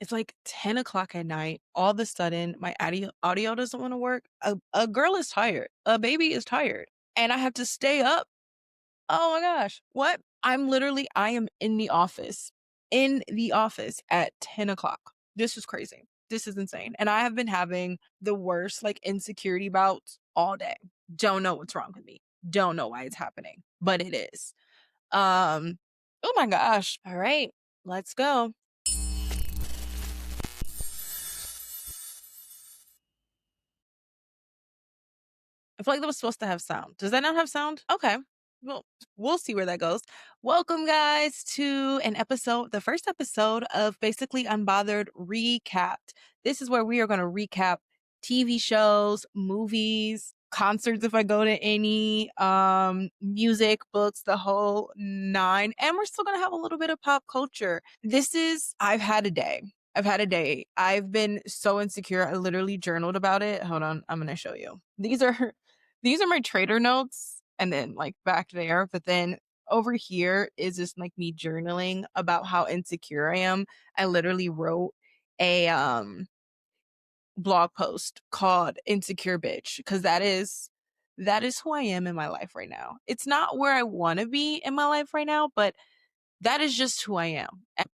It's like 10 o'clock at night. All of a sudden, my audio doesn't want to work. A girl is tired. A baby is tired. And I have to stay up. Oh my gosh. What? I am in the office at 10 o'clock. This is crazy. This is insane. And I have been having the worst like insecurity bouts all day. Don't know what's wrong with me. Don't know why it's happening, but it is. Oh my gosh. All right, let's go. I feel like that was supposed to have sound. Does that not have sound? Okay. Well, we'll see where that goes. Welcome, guys, to the first episode of Basically Unbothered Recapped. This is where we are going to recap TV shows, movies, concerts if I go to any, music, books, the whole nine. And we're still going to have a little bit of pop culture. I've had a day. I've been so insecure. I literally journaled about it. Hold on. I'm going to show you. These are my trader notes and then like back there, but then over here is just like me journaling about how insecure I am. I literally wrote a blog post called Insecure Bitch because that is who I am in my life right now. It's not where I want to be in my life right now, but that is just who I am. And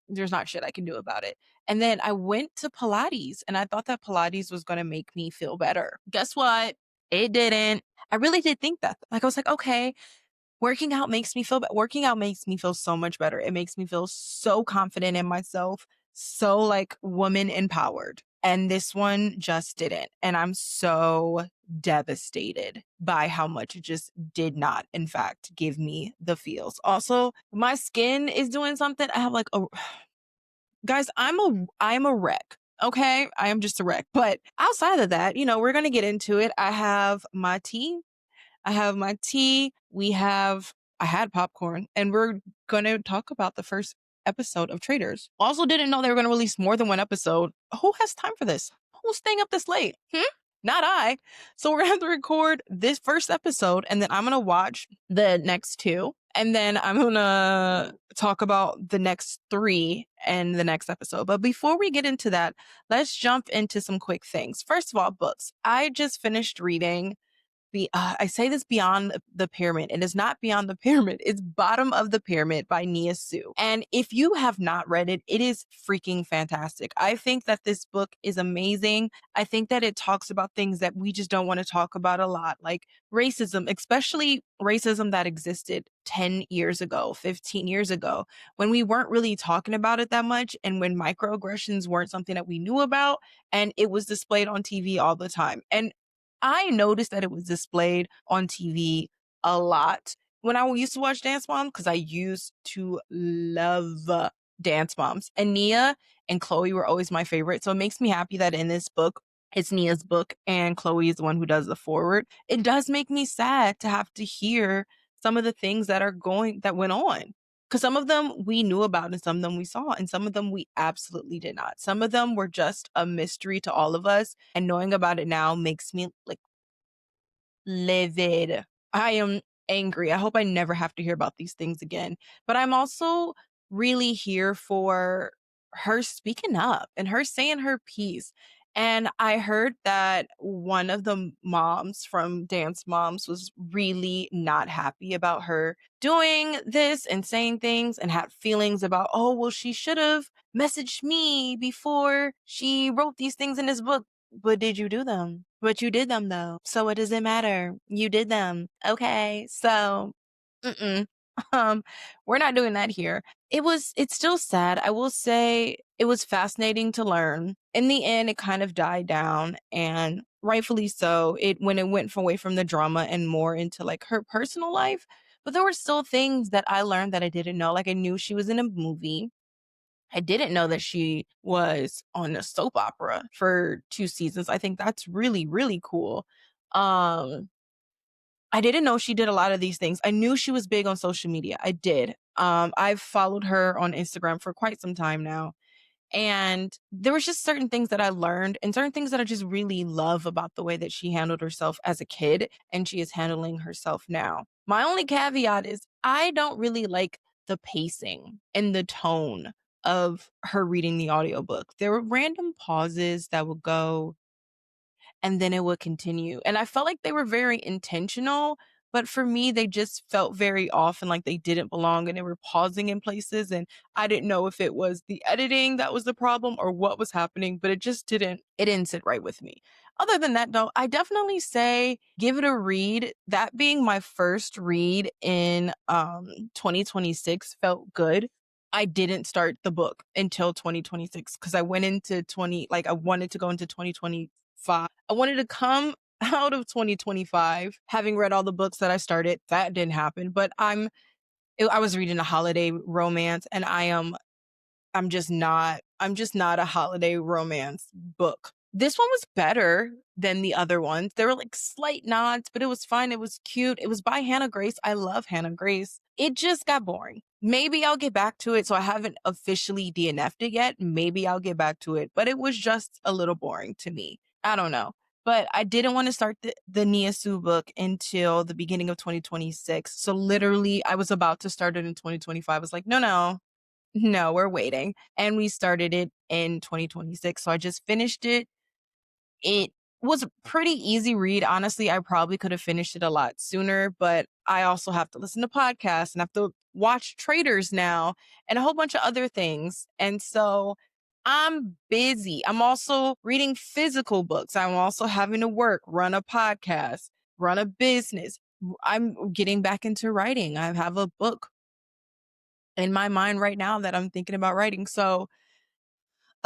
there's not shit I can do about it. And then I went to Pilates and I thought that Pilates was going to make me feel better. Guess what? It didn't. I really did think that. Like I was like, okay, working out makes me feel so much better. It makes me feel so confident in myself, so like woman empowered. And this one just didn't. And I'm so devastated by how much it just did not, in fact, give me the feels. Also, my skin is doing something. I have like guys, I'm a wreck. Okay. I am just a wreck. But outside of that, we're going to get into it. I have my tea. I had popcorn, and we're going to talk about the first episode of Traitors. Also didn't know they were going to release more than one episode. Who has time for this? Who's staying up this late? Not I. So we're going to have to record this first episode, and then I'm going to watch the next two. And then I'm going to talk about the next three in the next episode. But before we get into that, let's jump into some quick things. First of all, books. I just finished reading I say this Beyond the Pyramid. It is not Beyond the Pyramid. It's Bottom of the Pyramid by Nia Sioux. And if you have not read it, it is freaking fantastic. I think that this book is amazing. I think that it talks about things that we just don't want to talk about a lot, like racism, especially racism that existed 10 years ago, 15 years ago, when we weren't really talking about it that much and when microaggressions weren't something that we knew about and it was displayed on TV all the time. And I noticed that it was displayed on TV a lot when I used to watch Dance Moms because I used to love Dance Moms. And Nia and Chloe were always my favorite. So it makes me happy that in this book, it's Nia's book and Chloe is the one who does the forward. It does make me sad to have to hear some of the things that went on. Because some of them we knew about and some of them we saw and some of them we absolutely did not. Some of them were just a mystery to all of us. And knowing about it now makes me like livid. I am angry. I hope I never have to hear about these things again. But I'm also really here for her speaking up and her saying her piece. And I heard that one of the moms from Dance Moms was really not happy about her doing this and saying things and had feelings about, oh, well, she should have messaged me before she wrote these things in this book. But did you do them? But you did them though. So what does it matter? You did them. Okay. So, mm-mm. We're not doing that here. It's still sad. I will say it was fascinating to learn. In the end, it kind of died down and rightfully so. When it went away from the drama and more into like her personal life. But there were still things that I learned that I didn't know. Like I knew she was in a movie. I didn't know that she was on a soap opera for 2 seasons. I think that's really, really cool. Um, I didn't know she did a lot of these things. I knew she was big on social media. I did. I've followed her on Instagram for quite some time now. And there was just certain things that I learned and certain things that I just really love about the way that she handled herself as a kid and she is handling herself now. My only caveat is I don't really like the pacing and the tone of her reading the audiobook. There were random pauses that would go and then it would continue. And I felt like they were very intentional, but for me, they just felt very off and like they didn't belong and they were pausing in places. And I didn't know if it was the editing that was the problem or what was happening, but it didn't sit right with me. Other than that, though, I definitely say give it a read. That being my first read in 2026 felt good. I didn't start the book until 2026 because I went into 20, like I wanted to go into 2025. I wanted to come out of 2025 having read all the books that I started. That didn't happen, but I was reading a holiday romance and I'm just not a holiday romance book. This one was better than the other ones. There were like slight nods, but it was fine. It was cute. It was by Hannah Grace. I love Hannah Grace. It just got boring. Maybe I'll get back to it. So I haven't officially DNF'd it yet. Maybe I'll get back to it, but it was just a little boring to me. I don't know. But I didn't want to start the Nia Sioux book until the beginning of 2026. So literally, I was about to start it in 2025. I was like, no, we're waiting. And we started it in 2026. So I just finished it. It was a pretty easy read. Honestly, I probably could have finished it a lot sooner, but I also have to listen to podcasts and have to watch Traitors now and a whole bunch of other things. And so I'm busy. I'm also reading physical books. I'm also having to work, run a podcast, run a business. I'm getting back into writing. I have a book in my mind right now that I'm thinking about writing. So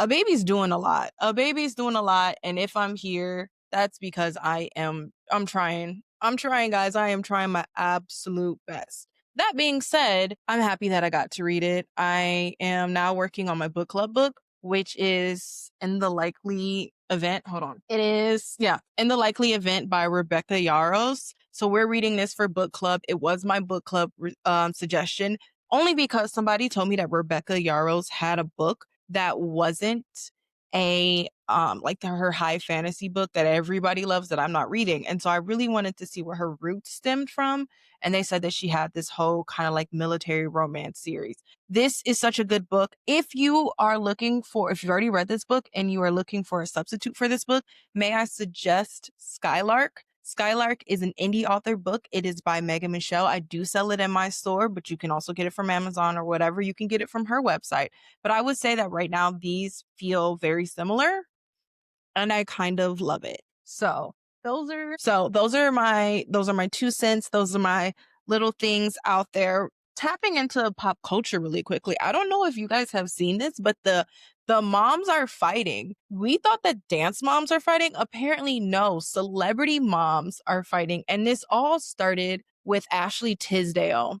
a baby's doing a lot. A baby's doing a lot. And if I'm here, that's because I'm trying. I'm trying, guys. I am trying my absolute best. That being said, I'm happy that I got to read it. I am now working on my book club book, which is In the Likely Event. Hold on. It is, yeah, In the Likely Event by Rebecca Yarros. So we're reading this for book club. It was my book club suggestion only because somebody told me that Rebecca Yarros had a book that wasn't a like her high fantasy book that everybody loves that I'm not reading. And so I really wanted to see where her roots stemmed from. And they said that she had this whole kind of like military romance series. This is such a good book. If you've already read this book and you are looking for a substitute for this book, may I suggest Skylark? Skylark is an indie author book. It is by Megan Michelle. I do sell it in my store, but you can also get it from Amazon or whatever. You can get it from her website. But I would say that right now these feel very similar and I kind of love it. So those are my 2 cents. Those are my little things out there. Tapping into pop culture really quickly. I don't know if you guys have seen this, but the moms are fighting. We thought that dance moms are fighting. Apparently, no. Celebrity moms are fighting. And this all started with Ashley Tisdale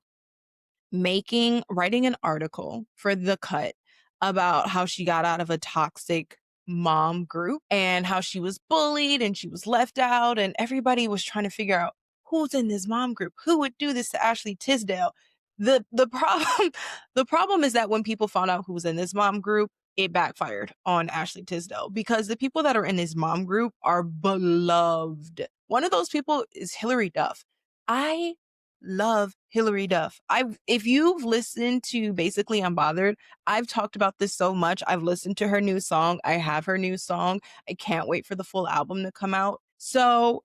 writing an article for The Cut about how she got out of a toxic mom group and how she was bullied and she was left out and everybody was trying to figure out who's in this mom group, who would do this to Ashley Tisdale. The problem the problem is that when people found out who was in this mom group, it backfired on Ashley Tisdale because the people that are in this mom group are beloved. One of those people is Hillary Duff. I love Hillary Duff. If you've listened to Basically Unbothered, I've talked about this so much. I've listened to her new song. I have her new song. I can't wait for the full album to come out. So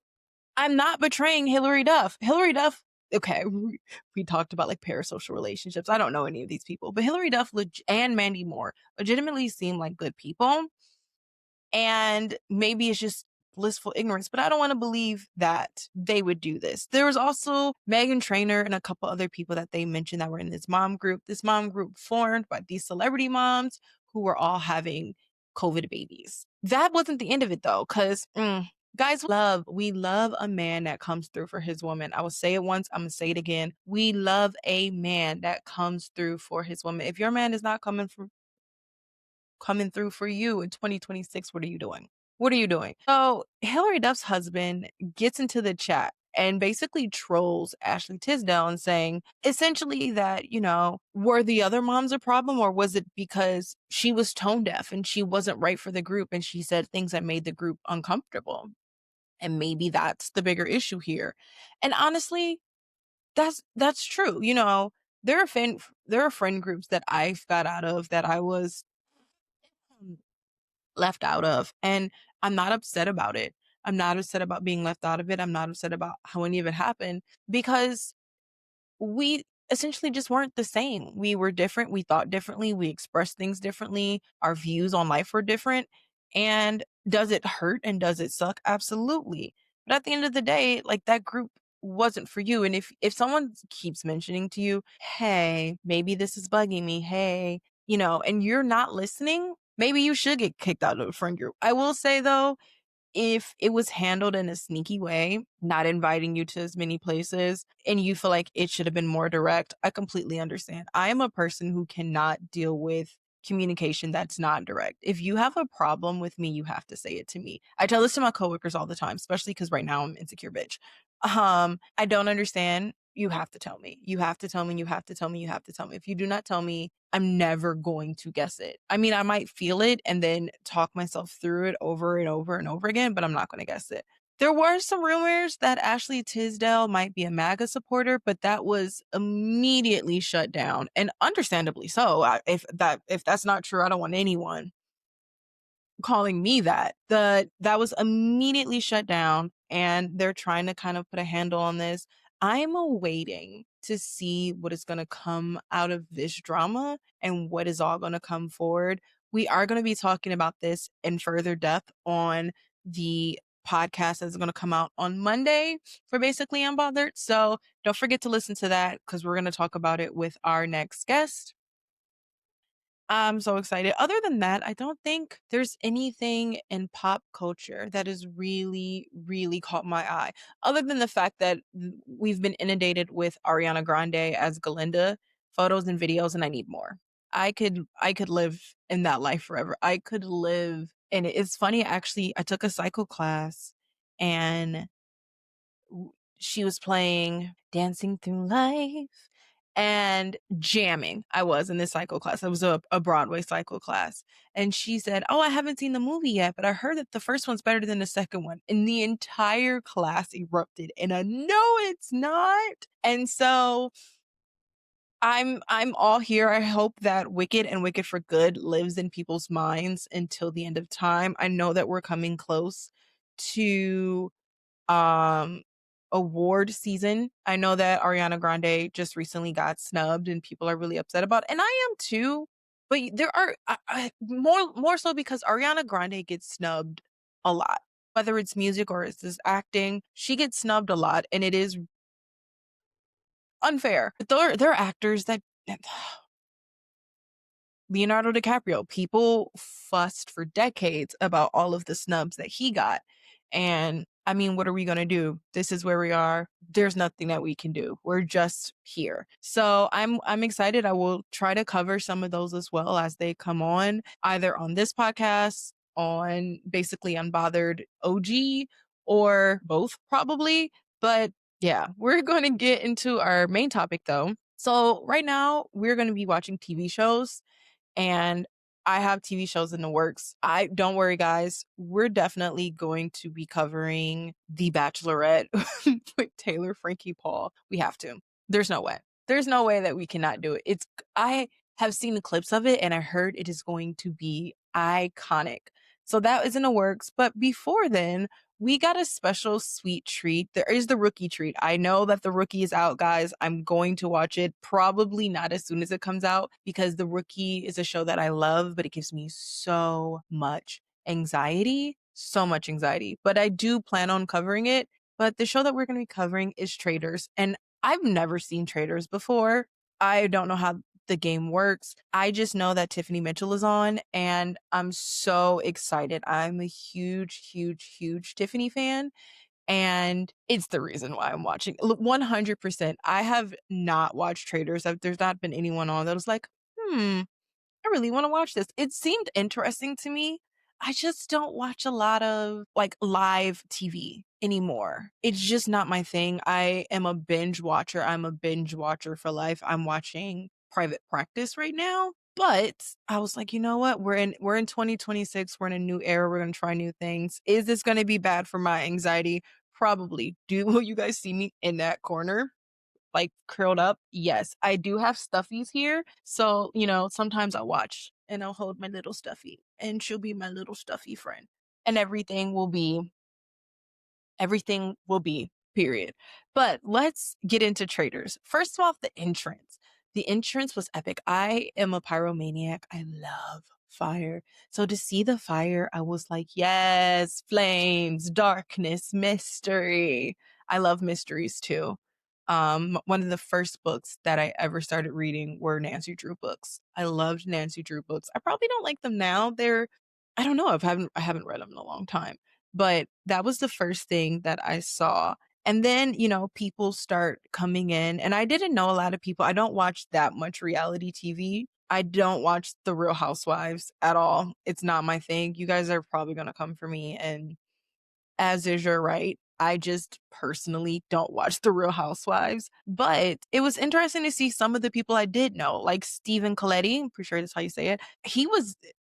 I'm not betraying Hillary Duff. Hillary Duff, okay, we talked about like parasocial relationships. I don't know any of these people, but Hillary Duff and Mandy Moore legitimately seem like good people. And maybe it's just blissful ignorance, but I don't want to believe that they would do this. There was also Meghan Trainor and a couple other people that they mentioned that were in this mom group. This mom group formed by these celebrity moms who were all having COVID babies. That wasn't the end of it though, because guys, we love a man that comes through for his woman. I will say it once, I'm gonna say it again. We love a man that comes through for his woman. If your man is not coming through for you in 2026, what are you doing? What are you doing? So Hillary Duff's husband gets into the chat and basically trolls Ashley Tisdale and saying essentially that, were the other moms a problem or was it because she was tone deaf and she wasn't right for the group and she said things that made the group uncomfortable? And maybe that's the bigger issue here. And honestly, that's true. there are friend groups that I've got out of that I was left out of, and I'm not upset about it. I'm not upset about being left out of it. I'm not upset about how any of it happened because we essentially just weren't the same. We were different. We thought differently. We expressed things differently. Our views on life were different. And does it hurt and does it suck? Absolutely. But at the end of the day, like that group wasn't for you. And if someone keeps mentioning to you, hey, maybe this is bugging me, hey, and you're not listening, maybe you should get kicked out of a friend group. I will say though, if it was handled in a sneaky way, not inviting you to as many places, and you feel like it should have been more direct, I completely understand. I am a person who cannot deal with communication that's not direct. If you have a problem with me, you have to say it to me. I tell this to my coworkers all the time, especially because right now I'm an insecure bitch. I don't understand. You have to tell me. You have to tell me. You have to tell me. You have to tell me. If you do not tell me, I'm never going to guess it. I mean, I might feel it and then talk myself through it over and over and over again, but I'm not going to guess it. There were some rumors that Ashley Tisdale might be a MAGA supporter, but that was immediately shut down, and understandably so. If that's not true, I don't want anyone calling me that. That was immediately shut down, and they're trying to kind of put a handle on this. I'm awaiting to see what is going to come out of this drama and what is all going to come forward. We are going to be talking about this in further depth on the podcast that's going to come out on Monday for Basically Unbothered. So don't forget to listen to that because we're going to talk about it with our next guest. I'm so excited. Other than that, I don't think there's anything in pop culture that has really, really caught my eye. Other than the fact that we've been inundated with Ariana Grande as Galinda photos and videos, and I need more. I could live in that life forever. I could live, and it's funny actually. I took a cycle class, and she was playing Dancing Through Life and jamming. I was in this cycle class. It was a Broadway cycle class. And she said, oh, I haven't seen the movie yet, but I heard that the first one's better than the second one. And the entire class erupted. And I know it's not. And so I'm all here. I hope that Wicked and Wicked for Good lives in people's minds until the end of time. I know that we're coming close to um award season. I know that Ariana Grande just recently got snubbed and people are really upset about it. And I am too. But there are more so because Ariana Grande gets snubbed a lot. Whether it's music or it's this acting, she gets snubbed a lot and it is unfair. But there are actors that Leonardo DiCaprio, people fussed for decades about all of the snubs that he got. And I mean, what are we going to do? This is where we are. There's nothing that we can do. We're just here. So I'm excited. I will try to cover some of those as well as they come on, either on this podcast, on Basically Unbothered OG, or both probably. But yeah, we're going to get into our main topic though. So right now we're going to be watching TV shows, and I have TV shows in the works. I don't worry, guys. We're definitely going to be covering The Bachelorette with Taylor Frankie Paul. We have to. There's no way. There's no way that we cannot do it. I have seen the clips of it and I heard it is going to be iconic. So that is in the works. But before then, we got a special sweet treat. There is the Rookie treat. I know that the Rookie is out, guys. I'm going to watch it. Probably not as soon as it comes out because the Rookie is a show that I love, but it gives me so much anxiety. So much anxiety. But I do plan on covering it. But the show that we're going to be covering is Traitors. And I've never seen Traitors before. I don't know how the game works. I just know that Tiffany Mitchell is on and I'm so excited. I'm a huge, huge, huge Tiffany fan. And it's the reason why I'm watching. 100%. I have not watched Traitors. There's not been anyone on that was like, I really want to watch this. It seemed interesting to me. I just don't watch a lot of like live TV anymore. It's just not my thing. I am a binge watcher. I'm a binge watcher for life. I'm watching Private Practice right now. But I was like, you know what? We're in 2026. We're in a new era. We're gonna try new things. Is this gonna be bad for my anxiety? Probably. Will you guys see me in that corner? like curled up. Yes, I do have stuffies here. So, sometimes I'll watch and I'll hold my little stuffy and she'll be my little stuffy friend. And everything will be, period. But let's get into Traitors. First off, the entrance. The entrance was epic. I am a pyromaniac. I love fire. So to see the fire, I was like, yes, flames, darkness, mystery. I love mysteries too. One of the first books that I ever started reading were Nancy Drew books. I loved Nancy Drew books. I probably don't like them now. I don't know. I haven't read them in a long time. But that was the first thing that I saw. And then, people start coming in, and I didn't know a lot of people. I don't watch that much reality TV. I don't watch The Real Housewives at all. It's not my thing. You guys are probably going to come for me, and as is your right. I just personally don't watch The Real Housewives, but it was interesting to see some of the people I did know, like Stephen Coletti. I'm pretty sure that's how you say it.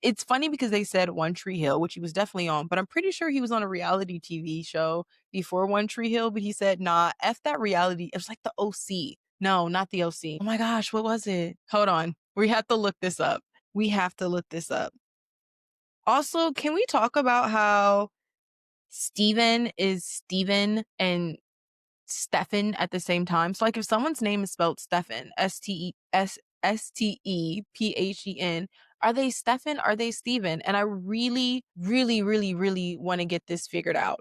It's funny because they said One Tree Hill, which he was definitely on, but I'm pretty sure he was on a reality TV show before One Tree Hill, but he said, nah, F that reality. It was like the OC. No, not the OC. Oh my gosh, what was it? Hold on. We have to look this up. We have to look this up. Also, can we talk about how Steven is Steven and Stefan at the same time? So like if someone's name is spelled Stefan, Stephen, are they Stefan? Are they Steven? And I really, really, really, really want to get this figured out.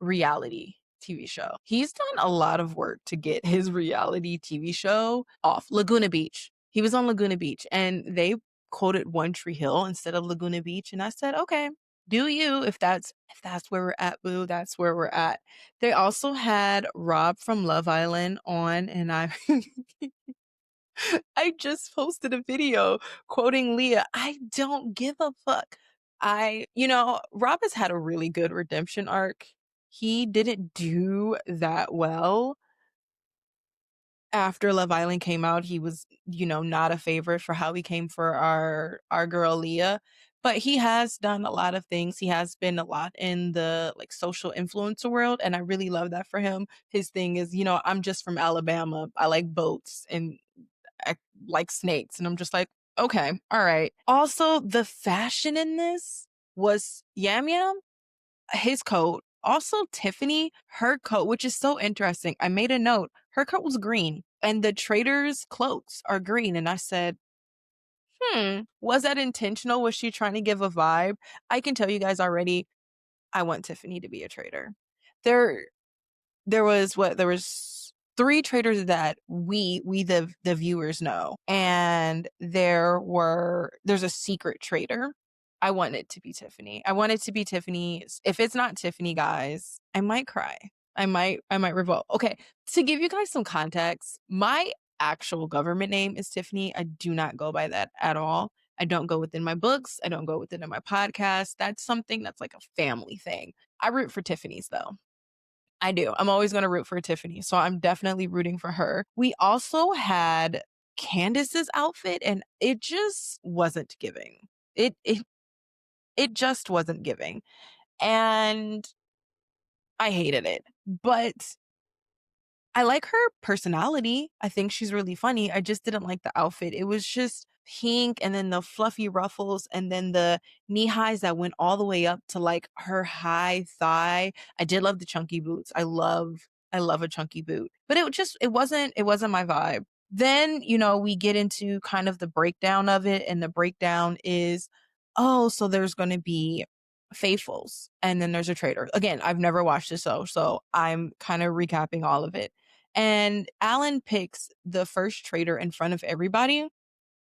Reality TV show. He's done a lot of work to get his reality TV show off. Laguna Beach. He was on Laguna Beach and they quoted One Tree Hill instead of Laguna Beach. And I said, okay, do you, if that's where we're at, boo, that's where we're at. They also had Rob from Love Island on, and I just posted a video quoting Leah. I don't give a fuck. Rob has had a really good redemption arc. He didn't do that well after Love Island came out. He was, not a favorite for how he came for our girl Leah. But he has done a lot of things. He has been a lot in the like social influencer world, and I really love that for him. His thing is, I'm just from Alabama. I like boats and I like snakes. And I'm just like, okay, all right. Also, the fashion in this was Yam Yam, his coat. Also, Tiffany, her coat, which is so interesting. I made a note. Her coat was green, and the Traitors' cloaks are green. And I said, was that intentional? Was she trying to give a vibe? I can tell you guys already, I want Tiffany to be a traitor. There was three Traitors that the viewers know, and there's a secret traitor. I want it to be Tiffany. I want it to be Tiffany. If it's not Tiffany, guys, I might cry. I might revolt. Okay, to give you guys some context, my actual government name is Tiffany. I do not go by that at all. I don't go within my books. I don't go within my podcast. That's something that's like a family thing. I root for Tiffany's though. I do. I'm always going to root for Tiffany. So I'm definitely rooting for her. We also had Candace's outfit, and it just wasn't giving. It just wasn't giving. And I hated it. But I like her personality. I think she's really funny. I just didn't like the outfit. It was just pink and then the fluffy ruffles and then the knee highs that went all the way up to like her high thigh. I did love the chunky boots. I love a chunky boot. But it wasn't my vibe. Then, we get into kind of the breakdown of it, and the breakdown is, oh, so there's going to be faithfuls and then there's a traitor. Again, I've never watched this show, so I'm kind of recapping all of it. And Alan picks the first traitor in front of everybody,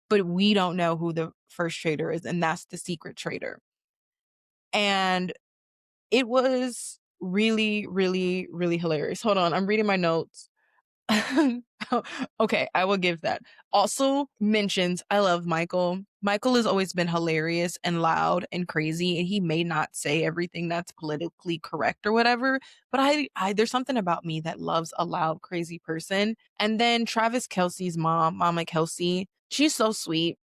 but we don't know who the first traitor is, and that's the secret traitor. And it was really, really, really hilarious. Hold on, I'm reading my notes. Okay, I will give that. Also mentions, I love Michael. Michael has always been hilarious and loud and crazy, and he may not say everything that's politically correct or whatever, but I there's something about me that loves a loud, crazy person. And then Travis Kelsey's mom, Mama Kelsey, she's so sweet.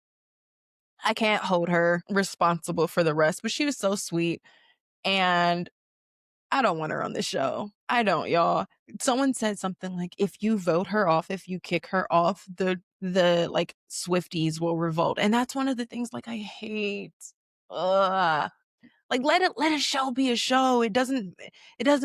I can't hold her responsible for the rest, but she was so sweet. And I don't want her on the show. I don't, y'all. Someone said something like, if you vote her off, if you kick her off, the like Swifties will revolt. And that's one of the things like I hate. Ugh. Like let a show be a show. It doesn't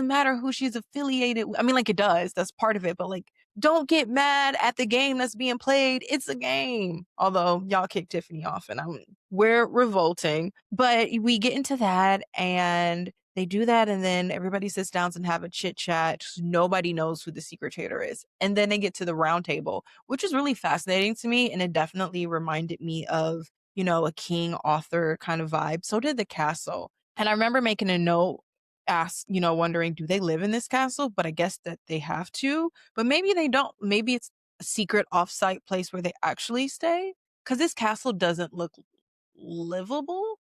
matter who she's affiliated with. I mean, like it does. That's part of it. But like, don't get mad at the game that's being played. It's a game. Although y'all kicked Tiffany off and we're revolting. But we get into that and they do that and then everybody sits down and have a chit chat. Nobody knows who the secret traitor is. And then they get to the round table, which is really fascinating to me. And it definitely reminded me of, a king author kind of vibe. So did the castle. And I remember making a note, wondering, do they live in this castle? But I guess that they have to, but maybe they don't. Maybe it's a secret offsite place where they actually stay. Cause this castle doesn't look livable.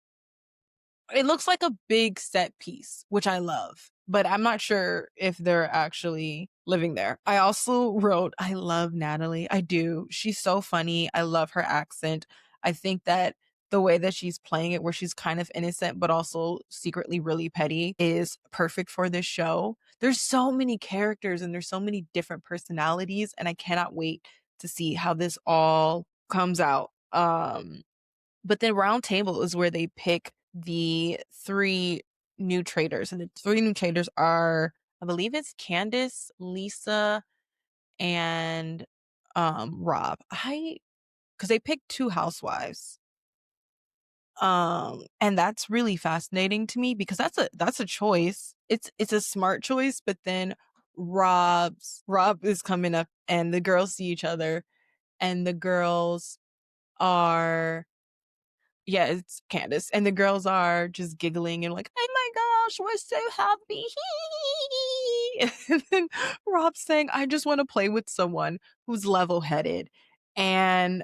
It looks like a big set piece, which I love, but I'm not sure if they're actually living there. I also wrote, I love Natalie. I do. She's so funny. I love her accent. I think that the way that she's playing it, where she's kind of innocent, but also secretly really petty, is perfect for this show. There's so many characters and there's so many different personalities, and I cannot wait to see how this all comes out. But the round table is where they pick the 3 new traitors. And the 3 new traitors are, I believe it's Candace, Lisa, and Rob. Because they picked 2 housewives. And that's really fascinating to me because that's a choice. It's a smart choice, but then Rob is coming up and the girls see each other and the girls are, yeah, it's Candace. And the girls are just giggling and like, oh my gosh, we're so happy. And then Rob's saying, I just want to play with someone who's level-headed and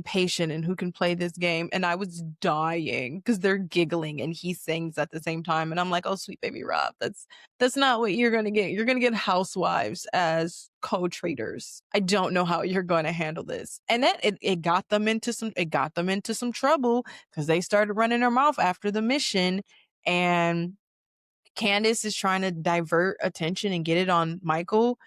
patient and who can play this game. And I was dying because they're giggling and he sings at the same time. And I'm like, oh, sweet baby Rob, that's not what you're going to get. You're going to get housewives as co-traitors. I don't know how you're going to handle this. And then it got them into some trouble because they started running their mouth after the mission. And Candace is trying to divert attention and get it on Michael.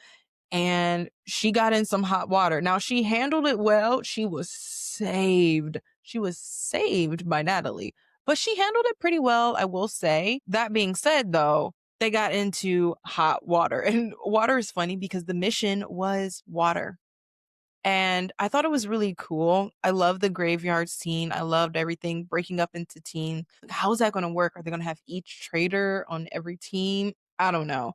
And she got in some hot water. Now she handled it well. She was saved. She was saved by Natalie, but she handled it pretty well, I will say. That being said, though, they got into hot water, and water is funny because the mission was water. And I thought it was really cool. I love the graveyard scene. I loved everything breaking up into teams. How is that going to work? Are they going to have each traitor on every team? I don't know.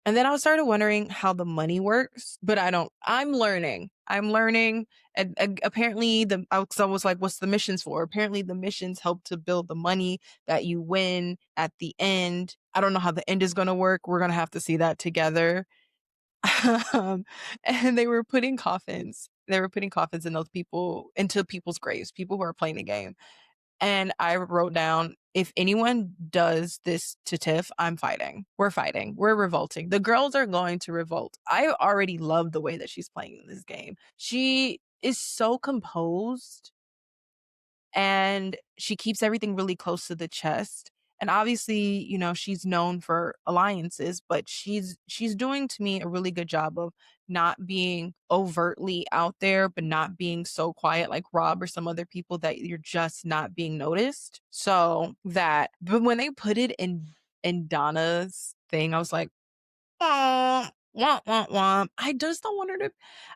And then I started wondering how the money works, but I'm learning. And apparently I was like, what's the missions for? Apparently the missions help to build the money that you win at the end. I don't know how the end is going to work. We're going to have to see that together. And they were putting coffins. They were putting coffins in into people's graves, people who are playing the game. And I wrote down, if anyone does this to Tiff, I'm fighting. We're fighting. We're revolting. The girls are going to revolt. I already love the way that she's playing in this game. She is so composed and she keeps everything really close to the chest. And obviously, she's known for alliances, but she's doing to me a really good job of not being overtly out there, but not being so quiet like Rob or some other people that you're just not being noticed. But when they put it in Donna's thing, I was like, womp, womp, womp. I just don't want her to.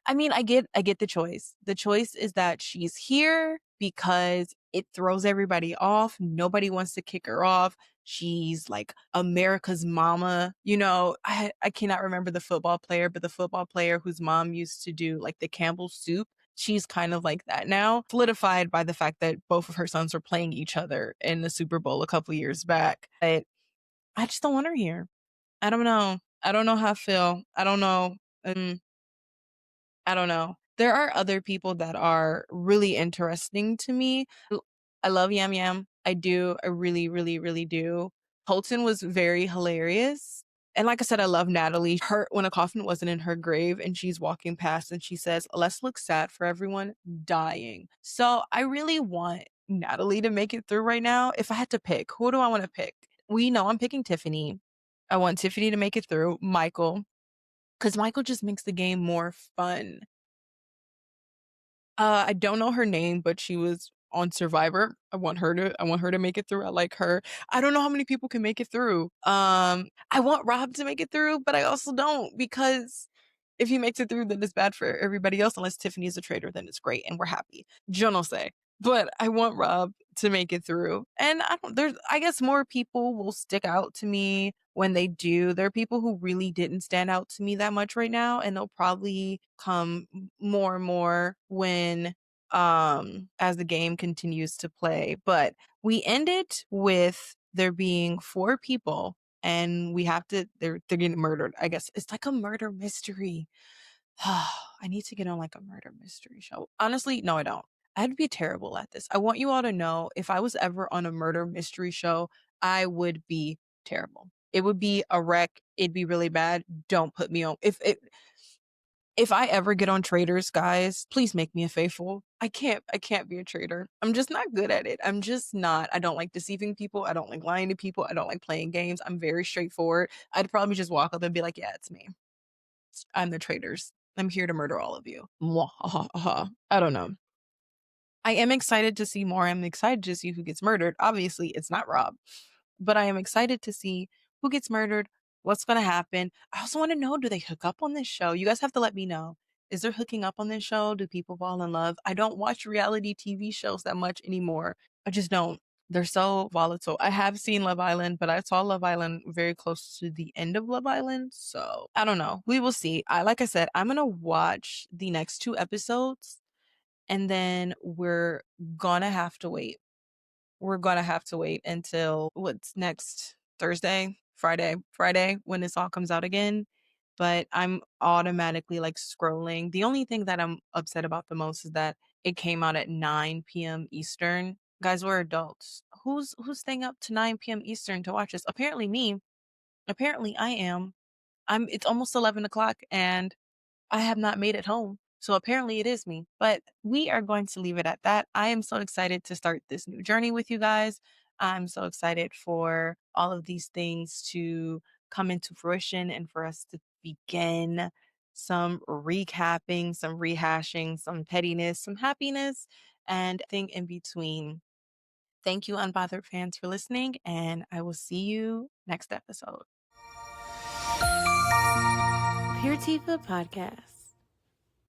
I mean, I get the choice. The choice is that she's here because it throws everybody off. Nobody wants to kick her off. She's like America's mama. I cannot remember the football player, but the football player whose mom used to do like the Campbell soup. She's kind of like that now, solidified by the fact that both of her sons were playing each other in the Super Bowl a couple years back. But I just don't want her here. I don't know. I don't know how I feel. I don't know. I don't know. There are other people that are really interesting to me. I love Yam Yam. I do. I really, really, really do. Colton was very hilarious. And like I said, I love Natalie. When a coffin wasn't in her grave and she's walking past and she says, let's look sad for everyone dying. So I really want Natalie to make it through right now. If I had to pick, who do I want to pick? We know I'm picking Tiffany. I want Tiffany to make it through. Michael, because Michael just makes the game more fun. I don't know her name, but she was on Survivor. I want her to make it through. I like her. I don't know how many people can make it through. I want Rob to make it through, but I also don't, because if he makes it through, then it's bad for everybody else. Unless Tiffany is a traitor, then it's great and we're happy. Je ne sais. But I want Rob to make it through. And I guess more people will stick out to me when they do. There are people who really didn't stand out to me that much right now, and they'll probably come more and more when as the game continues to play. But we ended with there being 4 people, and we have to they're getting murdered. I guess it's like a murder mystery. I need to get on like a murder mystery show. Honestly, no, I don't. I'd be terrible at this. I want you all to know, if I was ever on a murder mystery show, I would be terrible. It would be a wreck. It'd be really bad. Don't put me on. If I ever get on Traitors, guys, please make me a faithful. I can't be a traitor. I'm just not good at it. I'm just not. I don't like deceiving people. I don't like lying to people. I don't like playing games. I'm very straightforward. I'd probably just walk up and be like, yeah, it's me. I'm the Traitors. I'm here to murder all of you. I don't know. I am excited to see more. I'm excited to see who gets murdered. Obviously, it's not Rob, but I am excited to see who gets murdered, what's going to happen. I also want to know, do they hook up on this show? You guys have to let me know. Is there hooking up on this show? Do people fall in love? I don't watch reality TV shows that much anymore. I just don't. They're so volatile. I have seen Love Island, but I saw Love Island very close to the end of Love Island. So I don't know. We will see. Like I said, I'm going to watch the next 2 episodes, and then we're going to have to wait. We're going to have to wait until what's next? Friday, when this all comes out again. But I'm automatically like scrolling. The only thing that I'm upset about the most is that it came out at 9 p.m. Eastern. Guys, we're adults. Who's staying up to 9 p.m. Eastern to watch this? Apparently me. Apparently I am. It's almost 11 o'clock and I have not made it home. So apparently it is me, but we are going to leave it at that. I am so excited to start this new journey with you guys. I'm so excited for all of these things to come into fruition and for us to begin some recapping, some rehashing, some pettiness, some happiness, and thing in between. Thank you, Unbothered fans, for listening, and I will see you next episode. Pure Tiva Podcast.